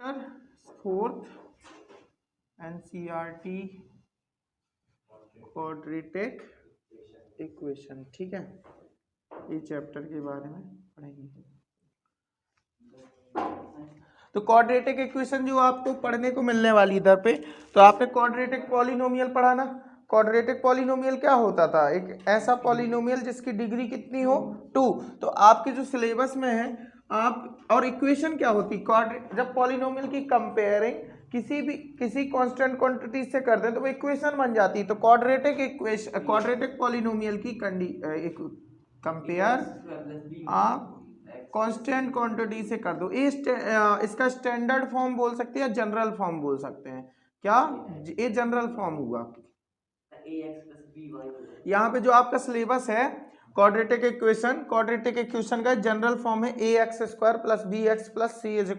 Fourth NCERT quadratic equation, ठीक है, ये चैप्टर के बारे में पढ़ेंगे। तो क्वाड्रेटिक इक्वेशन जो आपको पढ़ने को मिलने वाली इधर पे, तो आपने क्वाड्रेटिक पॉलिनोमियल पढ़ा ना। क्वाड्रेटिक पॉलिनोमियल क्या होता था? एक ऐसा पॉलिनोमियल जिसकी डिग्री कितनी हो 2। तो आपके जो सिलेबस में है आप, और इक्वेशन क्या होती, जब पॉलिनोमियल की कंपेयरिंग किसी कांस्टेंट क्वांटिटी से कर दें तो वो इक्वेशन बन जाती है। तो क्वाड्रेटिक इक्वेशन, क्वाड्रेटिक पॉलिनोमियल की कंपेयर आप कांस्टेंट क्वांटिटी से कर दो। इसका स्टैंडर्ड फॉर्म बोल सकते हैं, जनरल फॉर्म बोल सकते हैं। क्या ये जनरल फॉर्म हुआ? यहाँ पे जो आपका सिलेबस है क्वाड्रेटिक इक्वेशन का जनरल फॉर्म है ax² + bx + c =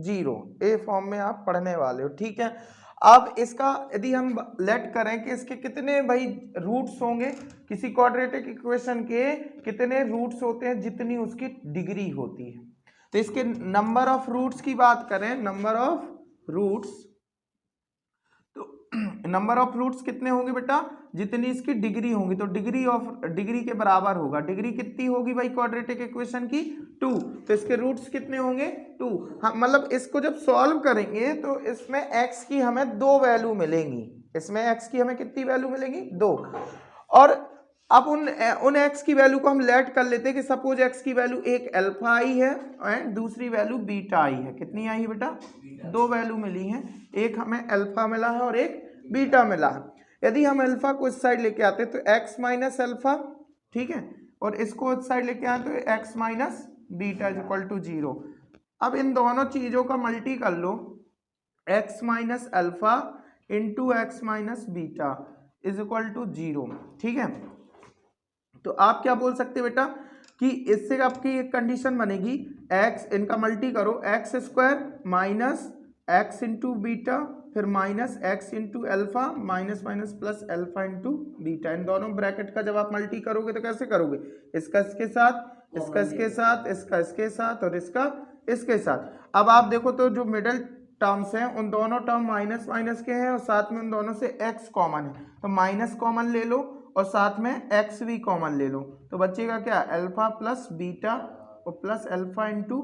0। ए फॉर्म में आप पढ़ने वाले हो, ठीक है। अब इसका यदि हम लेट करें कि इसके कितने भाई रूट्स होंगे, किसी क्वाड्रेटिक इक्वेशन के कितने रूट्स होते हैं, जितनी उसकी डिग्री होती है। तो इसके नंबर ऑफ रूट्स की बात करें, नंबर ऑफ रूट्स, तो नंबर ऑफ रूट्स कितने होंगे बेटा? जितनी इसकी डिग्री होंगी। तो डिग्री के बराबर होगा। डिग्री कितनी होगी भाई क्वाड्रेटिक इक्वेशन की? 2। तो इसके रूट्स कितने होंगे? 2। हम मतलब इसको जब सॉल्व करेंगे तो इसमें x की हमें 2 वैल्यू मिलेंगी। इसमें x की हमें कितनी वैल्यू मिलेंगी? 2। और अब उन x की वैल्यू को हम लेट कर लेते हैं कि सपोज x की वैल्यू एक अल्फा आई है एंड दूसरी वैल्यू बीटा आई है। कितनी आई है बेटा? 2 वैल्यू मिली हैं, एक हमें अल्फा मिला है और एक बीटा मिला है। यदि हम अल्फा को इस साइड लेके आते तो x माइनस अल्फा, ठीक है, और इसको इस साइड लेके आए तो x माइनस बीटा = 0। अब इन दोनों चीजों का मल्टी कर लो, x minus alpha into x minus beta = 0, ठीक है। तो आप क्या बोल सकते बेटा कि इससे आपकी एक कंडीशन बनेगी, x इनका मल्टी करो, x² minus x into beta, फिर minus x into alpha, minus minus plus alpha into beta. इन दोनों ब्रैकेट का जब आप मल्टी करोगे तो कैसे करोगे? इसका इसके साथ, इसका इसके साथ, इसका इसके साथ और इसका इसके साथ। अब आप देखो तो जो मिडिल टर्म्स हैं उन दोनों टर्म माइनस माइनस के हैं और साथ में उन दोनों से x कॉमन है, तो माइनस कॉमन ले लो और साथ में x भी कॉमन ले लो। तो बचेगा क्या? अल्फा प्लस बीटा और प्लस अल्फा इंटू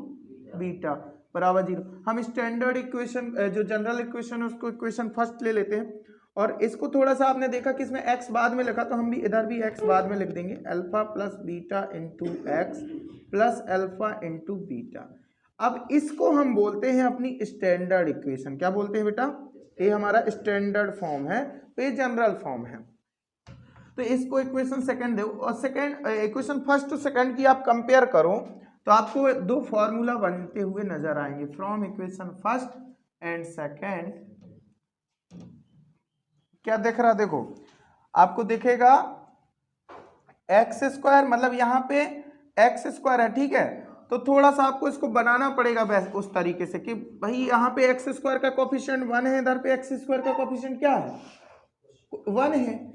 बीटा बराबर 0। हम स्टैंडर्ड इक्वेशन जो जनरल इक्वेशन है उसको इक्वेशन फर्स्ट ले लेते हैं और इसको थोड़ा सा आपने देखा कि इसमें x बाद में लिखा, तो हम भी इधर भी x बाद में लिख देंगे, alpha plus beta into x plus alpha into beta. अब इसको हम बोलते हैं अपनी स्टैंडर्ड इक्वेशन। क्या बोलते हैं बेटा? ये हमारा स्टैंडर्ड फॉर्म है, तो ये जनरल फॉर्म है। तो इसको इक्वेशन सेकंड दो और second equation first to second की आप कंपेयर करो तो आपको 2 फॉर्मूला बनते हुए नजर आएंगे from equation first and second. क्या दिख रहा? देखो आपको दिखेगा x², मतलब यहाँ पे x² है, ठीक है। तो थोड़ा सा आपको इसको बनाना पड़ेगा उस तरीके से कि भाई यहाँ पे x² का कोफिशिएंट 1 है, इधर पे x² का कोफिशिएंट क्या है? 1 है।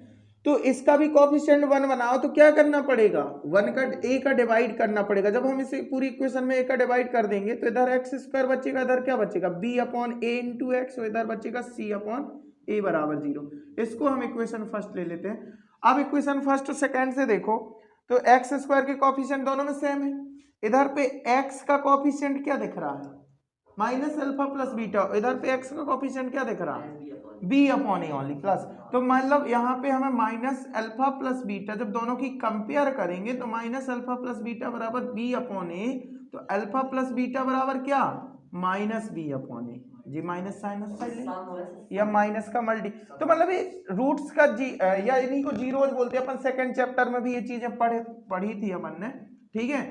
तो इसका भी कोफिशिएंट 1 बनाओ तो क्या करना पड़ेगा? 1 का a का डिवाइड करना पड़ेगा। जब हम इसे पूरी इक्वेशन में a का डिवाइड कर देंगे तो इधर x² बचेगा, इधर क्या बचेगा? b/a इंटू एक्स, और इधर बचेगा c/a बराबर 0। इसको हम इक्वेशन फर्स्ट ले लेते हैं। अब इक्वेशन फर्स्ट और सेकंड से देखो तो x² के कोफिशिएंट दोनों में सेम है। इधर पे x का कोफिशिएंट क्या दिख रहा है? Minus alpha plus beta. इधर पे x का कोफिशिएंट क्या दिख रहा है? b/a only plus. तो मतलब यहाँ पे हमें माइनस अल्फा प्लस बीटा जब दोनों की कंपेयर करेंगे तो माइनस अल्फा प्लस बीटा बराबर b/a, तो अल्फा प्लस बीटा बराबर क्या? Minus b/a। जी माइनस साइनस या माइनस का मल्टी, तो मतलब ये रूट्स का जी या इन्हीं को जीरोज बोलते हैं। अपन सेकंड चैप्टर में भी ये चीजें पढ़ी थी अपन ने, ठीक है,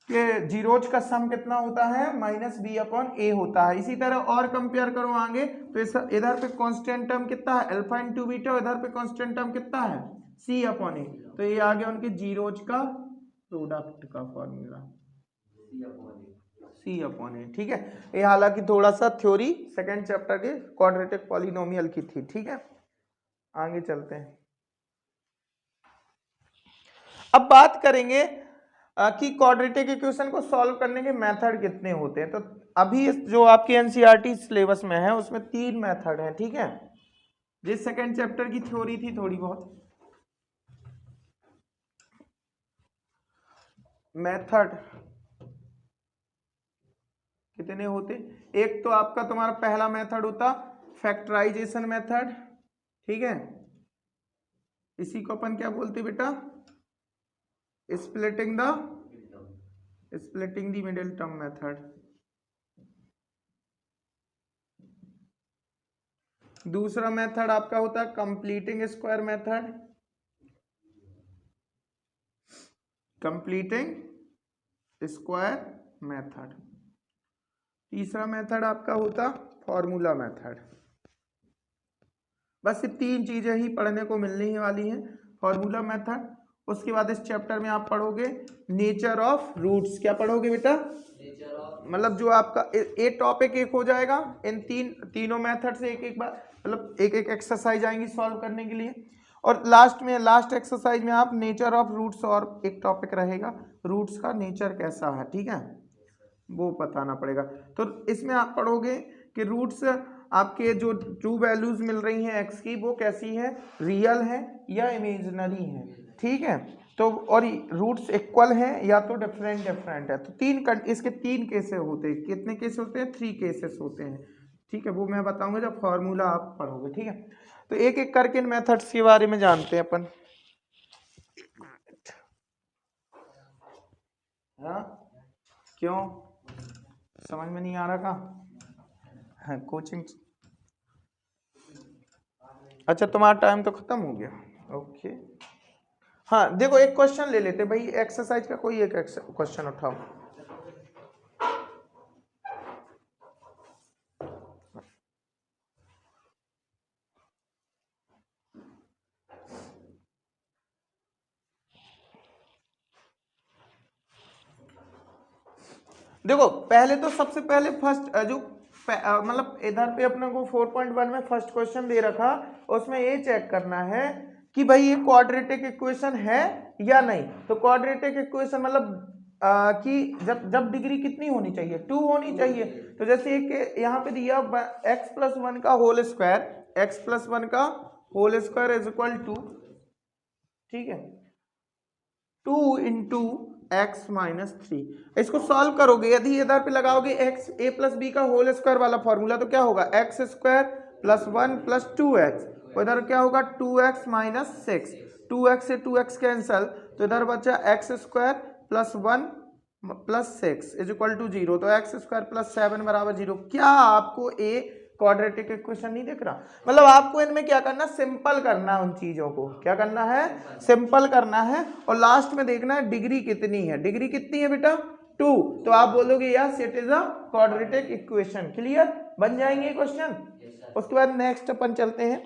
कि जीरोज का सम कितना होता है? माइनस b/a होता है। इसी तरह और कंपेयर करो आगे तो इधर पे कांस्टेंट टर्म कितना है? Alpha into beta. इधर पे कांस्टेंट टर्म कितना है? c/a। तो ये आ गया उनके जीरोज का प्रोडक्ट का फॉर्मूला c/a, ठीक है। ये हालांकि थोड़ा सा थ्योरी सेकंड चैप्टर के क्वाड्रेटिक पॉलिनोमियल की थी, ठीक है। आगे चलते हैं। अब बात करेंगे कि क्वाड्रेटिक इक्वेशन को सॉल्व करने के मेथड कितने होते हैं। तो अभी जो आपके एनसीईआरटी सिलेबस में है उसमें 3 मेथड है, ठीक है। जिस सेकंड चैप्टर की थ्योरी थी थोड़ी बहुत, मेथड कितने होते, एक तो आपका तुम्हारा पहला मेथड होता फैक्टराइजेशन मेथड, ठीक है, इसी को अपन क्या बोलते बेटा, splitting the middle term method. दूसरा मेथड आपका होता है completing square method, completing square method. तीसरा मेथड आपका होता फॉर्मूला मेथड। बस ये 3 चीजें ही पढ़ने को मिलने ही वाली हैं, फॉर्मूला मेथड। उसके बाद इस चैप्टर में आप पढ़ोगे नेचर ऑफ रूट्स। क्या पढ़ोगे बेटा, मतलब जो आपका एक टॉपिक एक हो जाएगा, इन तीनों मेथड से एक बार, मतलब एक एक्सरसाइज आएंगी सॉल्व करने के लिए। और लास्ट एक्सरसाइज में आप नेचर ऑफ रूट्स, और एक टॉपिक रहेगा रूट्स का नेचर कैसा है, ठीक है, वो बताना पड़ेगा। तो इसमें आप पढ़ोगे कि रूट्स आपके जो ट्रू वैल्यूज मिल रही हैं एक्स की, वो कैसी है, रियल है या इमेजिनरी है, ठीक है। तो और रूट्स इक्वल हैं या तो डिफरेंट है। तो इसके 3 केसेस होते हैं। कितने केस होते हैं, 3 केसेस होते हैं, ठीक है। वो मैं बताऊंगा जब फॉर्मूला आप पढ़ोगे, ठीक है। तो एक एक करके इन मेथड्स के बारे में जानते हैं अपन। हाँ क्यों समझ में नहीं आ रहा का, हाँ कोचिंग, अच्छा तुम्हारा टाइम तो खत्म हो गया, ओके। हाँ देखो एक क्वेश्चन ले लेते भाई, एक्सरसाइज का कोई एक क्वेश्चन उठाओ। देखो पहले तो सबसे पहले फर्स्ट जो मतलब इधर पे अपने को 4.1 में फर्स्ट क्वेश्चन दे रखा, उसमें ये चेक करना है कि भाई ये क्वाड्रेटिक इक्वेशन है या नहीं। तो क्वाड्रेटिक इक्वेशन मतलब कि जब डिग्री कितनी होनी चाहिए, 2 होनी चाहिए। तो जैसे एक यहाँ पे दिया x+1 का होल स्क्वायर, x+1 का whole square is equal to, ठीक है, 2 इंटू x-3। इसको सॉल्व करोगे, यदि इधर पे लगाओगे x a+b का होल स्क्वायर वाला फॉर्मूला, तो क्या होगा x² + 1 + 2x, इधर क्या होगा 2x - 6, 2x से 2x कैंसल, तो इधर बचा x² + 1 + 6 इज इक्वल टू 0। तो x² + 7 = 0। क्या आपको ए क्वाड्रेटिक इक्वेशन नहीं दिख रहा? मतलब आपको इनमें क्या करना, सिंपल करना है, उन चीजों को क्या करना है, सिंपल करना है। और लास्ट में देखना है डिग्री कितनी है। डिग्री कितनी है बेटा, 2। तो आप बोलोगे yes it is a quadratic equation. Clear, बन जाएंगे क्वेश्चन। उसके बाद नेक्स्ट अपन चलते हैं।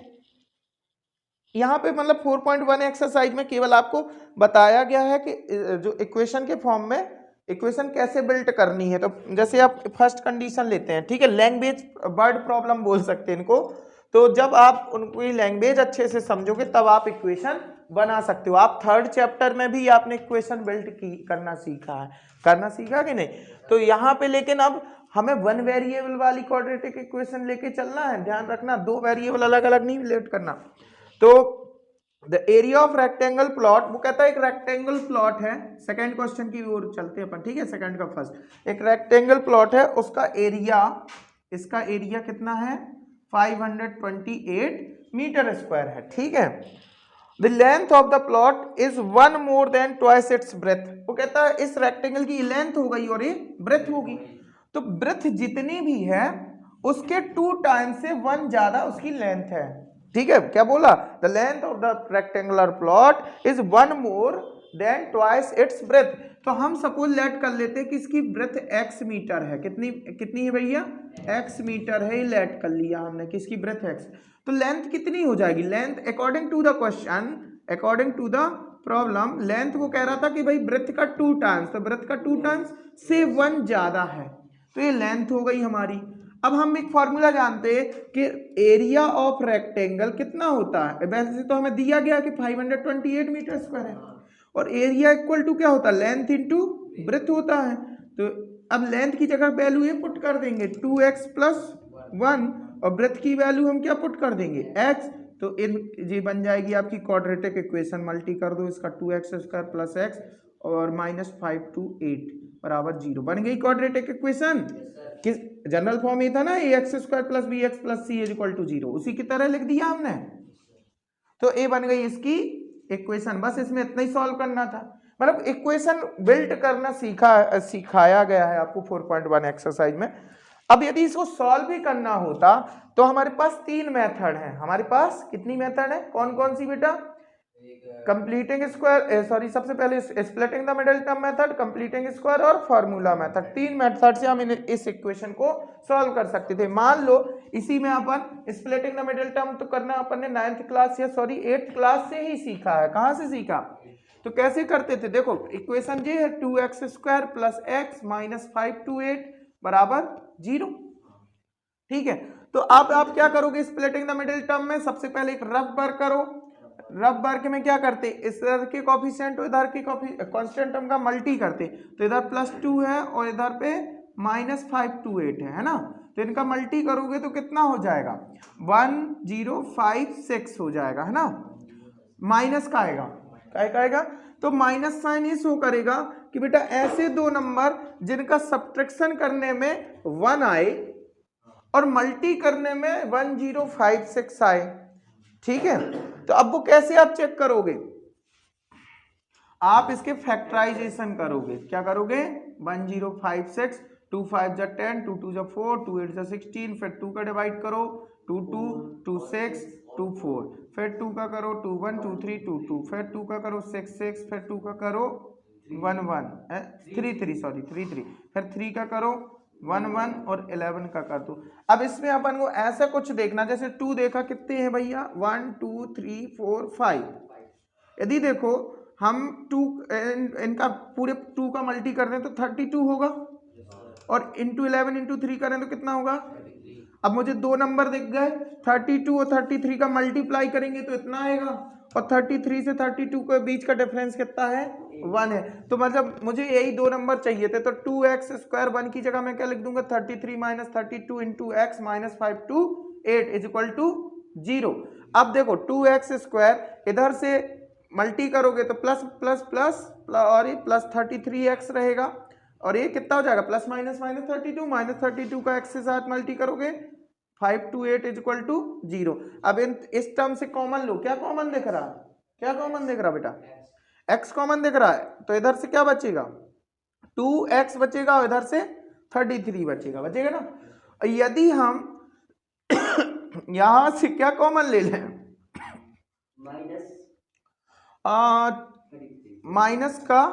यहाँ पे मतलब 4.1 एक्सरसाइज में केवल आपको बताया गया है कि जो इक्वेशन के फॉर्म में इक्वेशन कैसे बिल्ड करनी है। तो जैसे आप फर्स्ट कंडीशन लेते हैं, ठीक है, लैंग्वेज वर्ड प्रॉब्लम बोल सकते हैं इनको। तो जब आप उनकी लैंग्वेज अच्छे से समझोगे तब आप इक्वेशन बना सकते हो। आप थर्ड चैप्टर में भी आपने इक्वेशन बिल्ड करना सीखा है, करना सीखा कि नहीं। तो यहाँ पे लेकिन अब हमें 1 वेरिएबल वाली क्वाड्रेटिक इक्वेशन लेके चलना है, ध्यान रखना, 2 वेरिएबल अलग अलग नहीं रिलेट करना। तो the area of rectangle plot, वो कहता है एक रेक्टेंगल प्लॉट है, सेकंड क्वेश्चन की ओर चलते हैं अपन, ठीक है, सेकंड का फर्स्ट। एक रेक्टेंगल प्लॉट है, उसका एरिया, इसका एरिया कितना है 528 मीटर स्क्वायर है, ठीक है। The length of the plot is 1 more than twice its breadth। वो कहता है इस रेक्टेंगल की लेंथ हो गई और ये ब्रेथ होगी। तो ब्रेथ जितनी भी है उसके 2 टाइम्स से 1 ज्यादा उसकी लेंथ है, ठीक है। क्या बोला, the length of the rectangular plot is 1 more than twice its breadth। तो हम सपोज लेट कर लेते हैं कि इसकी ब्रेथ x मीटर है। कितनी है भैया, x मीटर है, लेट कर लिया हमने कि इसकी ब्रेथ x। तो लेंथ कितनी हो जाएगी, length according to the question, according to the problem, length वो कह रहा था कि भाई ब्रेथ का 2 टाइम्स, तो ब्रेथ का 2 टाइम्स से 1 ज्यादा है, तो ये लेंथ हो गई हमारी। अब हम एक फॉर्मूला जानते हैं कि एरिया ऑफ रेक्टेंगल कितना होता है। वैसे तो हमें दिया गया कि 528 मीटर स्क्वायर है, और एरिया इक्वल टू क्या होता है, लेंथ इंटू ब्रेथ होता है। तो अब लेंथ की जगह वैल्यू ये पुट कर देंगे 2x प्लस 1 और ब्रेथ की वैल्यू हम क्या पुट कर देंगे x, तो इन ये बन जाएगी आपकी क्वाड्रेटिक इक्वेशन। मल्टी कर दो इसका 2x² प्लस x और -5 to 8 बराबर 0 बन गई क्वाड्रेटिक इक्वेशन। किस जनरल फॉर्म ये था ना ax² plus bx plus c equal to 0, उसी की तरह लिख दिया हमने। तो ए बन गई इसकी इक्वेशन। बस इसमें इतना ही सॉल्व करना था, मतलब इक्वेशन बिल्ड करना सिखाया गया है आपको 4.1 एक्सरसाइज में। अब यदि इसको सॉल्व भी करना होता तो हमारे पास 3 मेथड है। हमारे पास कितनी मेथड है, कौन कौन सी बेटा? कंप्लीटिंग स्क्वायर, सॉरी सबसे पहले splitting the middle term method, completing square और फार्मूला मेथड। 3 मेथड से हम इस इक्वेशन को सॉल्व कर सकते थे। मान लो इसी में अपन स्प्लिटिंग द मिडिल टर्म तो करना अपन ने 9th क्लास या सॉरी 8th क्लास से ही सीखा है। कहां से सीखा, तो कैसे करते थे? देखो इक्वेशन ये है 2x² प्लस x -5 to 8 बराबर 0। ठीक है, तो अब आप क्या करोगे स्प्लिटिंग द मिडिल टर्म में? सबसे पहले एक रफ वर्क करो। रफ वर्क में क्या करते, इधर के कोफिशिएंट और इधर के कांस्टेंट टर्म का मल्टी करते, तो इधर +2 है और इधर पे -5 to 8 है ना, तो इनका मल्टी करोगे तो कितना हो जाएगा 1056 हो जाएगा, है ना। माइनस का आएगा, क्या आएगा? तो माइनस साइन ये शो करेगा कि बेटा ऐसे दो नंबर जिनका सब्ट्रैक्शन करने में 1 आए और मल्टी करने में 1056 आए। ठीक है, तो अब वो कैसे आप चेक करोगे? आप इसके फैक्टराइजेशन करोगे। क्या करोगे? 1056, 2 5 जा 10, 2 2 जा 4, 2 8 जा 16, फिर 2 का डिवाइड करो 2 2 2 6 2 4, फिर 2 का करो 2 1 2 3 2 2, फिर 2 का करो 6 6, फिर 2 का करो 1 1 3 3 सॉरी 3 3, फिर 3 का करो 1 1 और 11 का कर दो। अब इसमें अपन को ऐसा कुछ देखना, जैसे 2 देखा कितने हैं भैया 1 2 3 4 5। यदि देखो हम 2 इनका पूरे 2 का मल्टी कर दें तो 32 होगा और इंटू 11 इंटू 3 करें तो कितना होगा? अब मुझे दो नंबर दिख गए 32 और 33 का मल्टीप्लाई करेंगे तो इतना आएगा और 33 से 32 के बीच का डिफरेंस कितना है 1 है। तो मतलब मुझे यही दो नंबर चाहिए थे, तो 2x² 1 की जगह मैं क्या लिख दूंगा 33 - 32 into x -5 to 8 is equal to 0। अब देखो 2x² इधर से मल्टी करोगे तो प्लस प्लस प्लस और ये +33x रहेगा और ये कितना हो जाएगा प्लस माइनस -32 का x के साथ मल्टी करोगे 5 to 8 इज इक्वल टू 0। अब इस टर्म से कॉमन लो, क्या कॉमन दिख रहा है? क्या कॉमन दिख रहा बेटा? x कॉमन दिख रहा है, तो इधर से क्या बचेगा 2x बचेगा और इधर से 33 बचेगा ना। यदि हम यहां से क्या कॉमन ले लें माइनस का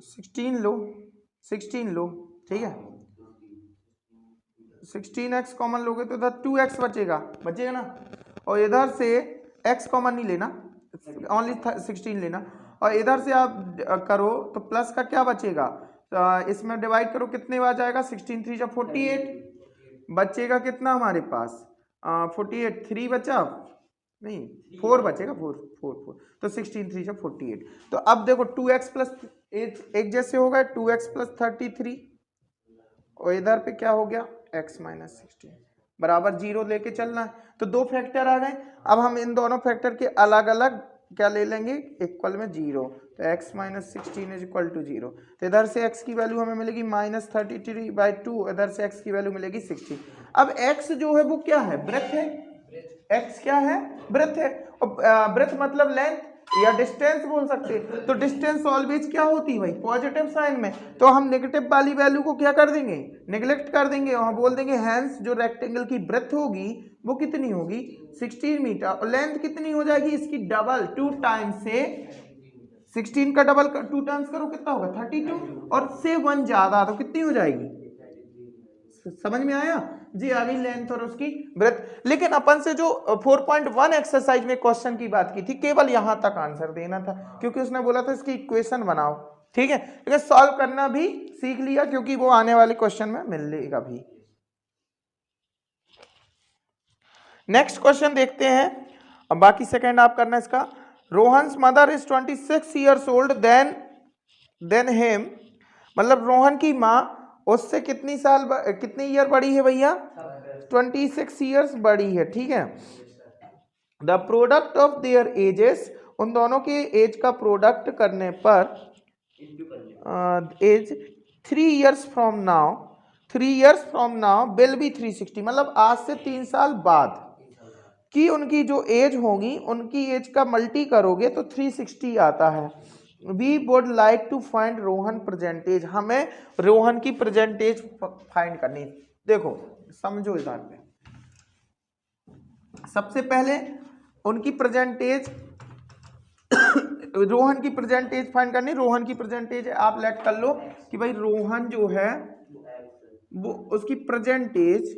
16 लो, ठीक है 16x कॉमन लोगे तो इधर 2x बचेगा ना, और इधर से x कॉमन नहीं लेना, ओनली 16 लेना, और इधर से आप करो तो प्लस का क्या बचेगा, इसमें डिवाइड करो कितने बार जाएगा 16 3 जा 48 बचेगा कितना हमारे पास 48 3 बचा नहीं 4 बचेगा 4 तो 16 3 जा 48। तो अब देखो 2x प्लस एक जैसे होगा 2x प्लस 33 और इधर पे क्या हो गया x माइनस 16 बराबर 0 लेके चलना है। तो दो फैक्टर आ गए, अब हम इन दोनों फैक्टर के अलग अलग क्या ले लेंगे इक्वल में 0, तो x minus 16 is equal to 0। तो इधर से x की वैल्यू हमें मिलेगी -33/2, इधर से x की वैल्यू मिलेगी 16। अब x जो है वो क्या है ब्रेथ है, x क्या है ब्रेथ है, और ब्रेथ मतलब लेंथ या डिस्टेंस बोल सकते हैं। तो डिस्टेंस ऑलवेज क्या होती है भाई पॉजिटिव साइन में, तो हम नेगेटिव वाली वैल्यू को क्या कर देंगे नेग्लेक्ट कर देंगे और बोल देंगे हैंस जो रेक्टेंगल की ब्रेथ होगी वो कितनी होगी 16 मीटर और लेंथ कितनी हो जाएगी इसकी डबल 2 टाइम्स से 16 का डबल 2 टाइम्स करो कितना होगा 32 और से 1 ज्यादा तो कितनी हो जाएगी, समझ में आया जी आ गई लेंथ और उसकी ब्रेथ। लेकिन अपन से जो 4.1 एक्सरसाइज में क्वेश्चन की बात की थी केवल यहां तक आंसर देना था, क्योंकि उसने बोला था इसकी इक्वेशन बनाओ, ठीक है, लेकिन सॉल्व करना भी सीख लिया क्योंकि वो आने वाले क्वेश्चन में मिलेगा भी। नेक्स्ट क्वेश्चन देखते हैं, अब बाकी सेकंड आप करना इसका। Rohan's mother is 26 years old than him मतलब रोहन की माँ उससे कितनी ईयर बड़ी है भैया? 26 ईयर्स बड़ी है, ठीक है। The product of their ages, उन दोनों के एज का प्रोडक्ट करने पर age 3 years from now will be 360, मतलब आज से 3 साल बाद की उनकी जो एज होगी, उनकी एज का मल्टी करोगे तो 360 आता है। We would like to find Rohan percentage, हमें रोहन की परसेंटेज फाइंड करनी। देखो समझो इधर पे, सबसे पहले उनकी परसेंटेज रोहन की परसेंटेज फाइंड करनी। रोहन की परसेंटेज आप लेट कर लो कि भाई रोहन जो है वो उसकी परसेंटेज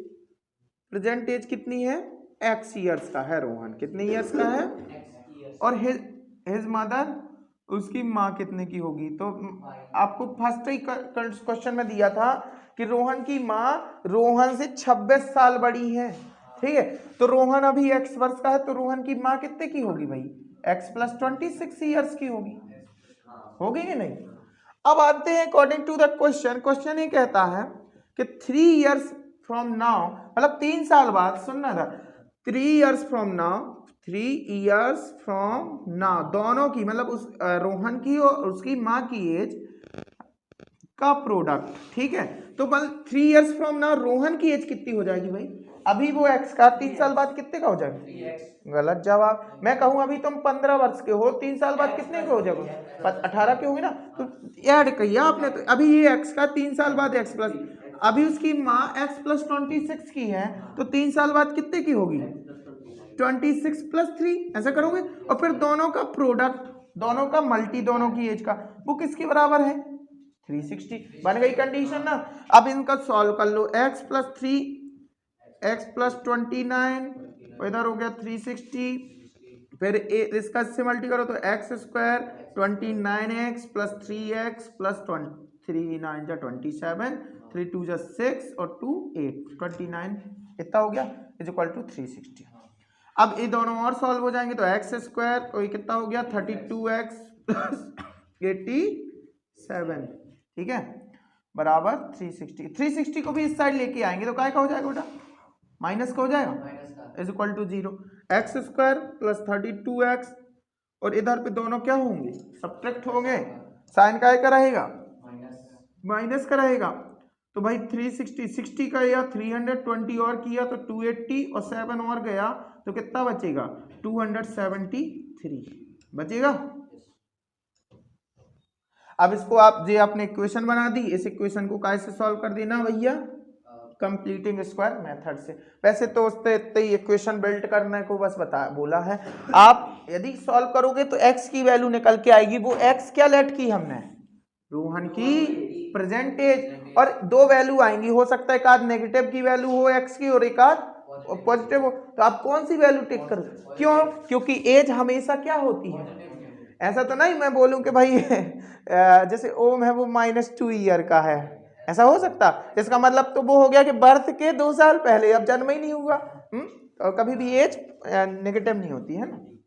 कितनी है? x ईयर्स का है। रोहन कितने ईयर्स का है? और हिज मदर, उसकी माँ कितने की होगी? तो आपको फर्स्ट ही क्वेश्चन में दिया था कि रोहन की माँ रोहन से 26 साल बड़ी है, ठीक है। तो रोहन अभी x वर्ष का है, तो रोहन की माँ कितने की होगी भाई? x प्लस 26 ईयर्स की होगी कि नहीं? अब आते हैं अकॉर्डिंग टू द क्वेश्चन ये कहता है कि 3 ईयर्स फ्रॉम नाउ, मतलब 3 साल बाद, सुनना था, 3 ईयर्स फ्रॉम नाउ दोनों की, मतलब उस रोहन की और उसकी माँ की एज का प्रोडक्ट, ठीक है। तो बल 3 ईयर्स फ्रॉम नाउ रोहन की एज कितनी हो जाएगी भाई? अभी वो x का 3 साल बाद कितने का हो जाएगा? गलत जवाब। मैं कहूं अभी तुम 15 वर्ष के हो, 3 साल बाद कितने के हो जाओगे? 18 के होंगे ना। तो ऐड किया आपने, तो अभी ये x का 3 साल बाद x प्लस, अभी उसकी माँ x प्लस 26 की है, तो 3 साल बाद कितने की होगी? 26 प्लस 3, ऐसा करोगे। और फिर दोनों का प्रोडक्ट, दोनों का मल्टी, दोनों की एज का, वो किसके बराबर है? 360। बन गई कंडीशन ना। अब इनका सॉल्व कर लो। x प्लस 3, x प्लस 29, इधर हो गया 360, फिर इसका इससे मल्टी करो तो x square 29x plus 3x plus 3 9 जा 27, 3 2 जा 6 और 2 8, 29 इतना हो गया इज इक्वल टू 360। अब ये दोनों और सॉल्व हो जाएंगे तो एक्स स्क्वायर तो ये कितना हो गया 32x प्लस 87, ठीक है, बराबर 360। 360 को भी इस साइड लेके आएंगे तो काय का हो जाएगा बेटा? माइनस का हो जाएगा, is equal to 0। X square plus 32x और इधर पे दोनों क्या होंगे? सब्ट्रैक्ट होंगे। साइन काय का रहेगा? माइनस का रहेगा। तो भाई 360, 60 का या 320 और किया तो 280 और 7 और गया तो कितना बचेगा? 273 बचेगा। अब इसको आप जो आपने इक्वेशन बना दी, इस इक्वेशन को कैसे सॉल्व कर देना भैया? कंप्लीटिंग स्क्वायर मेथड से। वैसे तो उससे इतने ही इक्वेशन बिल्ड करने को बस बोला है। आप यदि सॉल्व करोगे तो x की वैल्यू निकल के आएगी। वो x क्या लेट की हमने? रोहन की परसेंटेज। और दो वैल्यू आएंगी, हो सकता है एक आध नेगेटिव की वैल्यू हो x की और एक आध पॉजिटिव हो, तो आप कौन सी वैल्यू टिक करो? क्यों? क्योंकि एज हमेशा क्या होती है? ऐसा तो नहीं मैं बोलूं कि भाई जैसे ओम है वो -2 ईयर का है, ऐसा हो सकता? इसका मतलब तो वो हो गया कि बर्थ के 2 साल पहले, अब जन्म ही नहीं हुआ। और कभी भी एज नेगेटिव नहीं होती है ना।